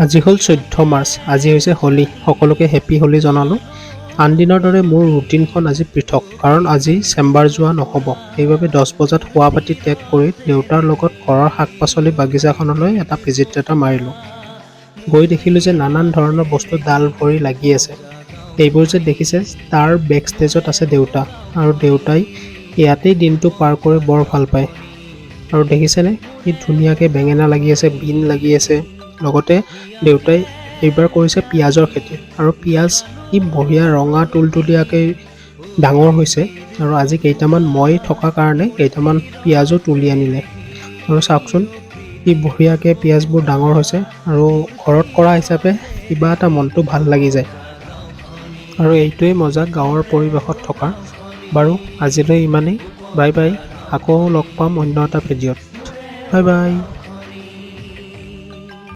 আজি হ'ল 14 মাৰ্চ। আজি হৈছে হোলী। সকলোকে হেপী হোলী জনালোঁ। আন দিনৰ দৰে মোৰ ৰুটিনখন আজি পৃথক, কাৰণ আজি চেম্বাৰ যোৱা নহ'ব। সেইবাবে 10 বজাত শোৱা পাতি ত্যাগ কৰি দেউতাৰ লগত ঘৰৰ শাক-পাচলি বাগিচাখনলৈ এটা ভিজিট এটা মাৰিলোঁ। গৈ দেখিলোঁ যে নানান ধৰণৰ বস্তু ডাল ভৰি লাগি আছে। এইবোৰ যে দেখিছে, তাৰ বেক ষ্টেজত আছে দেউতা, আৰু দেউতাই ইয়াতেই দিনটো পাৰ কৰি বৰ ভাল পায়। আৰু দেখিছেনে, কি ধুনীয়াকৈ বেঙেনা লাগি আছে, বিন লাগি আছে। লগতে দেউতাই এইবাৰ কৰিছে পিঁয়াজৰ খেতি, আৰু পিঁয়াজ কি বঢ়িয়া ৰঙা তুলতুলীয়াকৈ ডাঙৰ হৈছে। আৰু আজি কেইটামান মই থকা কাৰণে কেইটামান পিঁয়াজো তুলি আনিলে। আৰু চাওকচোন কি বঢ়িয়াকৈ পিঁয়াজবোৰ ডাঙৰ হৈছে, আৰু ঘৰত কৰা হিচাপে কিবা এটা মনটো ভাল লাগি যায়। আৰু এইটোৱেই মজা গাঁৱৰ পৰিৱেশত থকা। বাৰু আজিলৈ ইমানেই। Bye bye. আকৌ লগ পাম অন্য এটা ভিডিঅ'ত। Bye bye.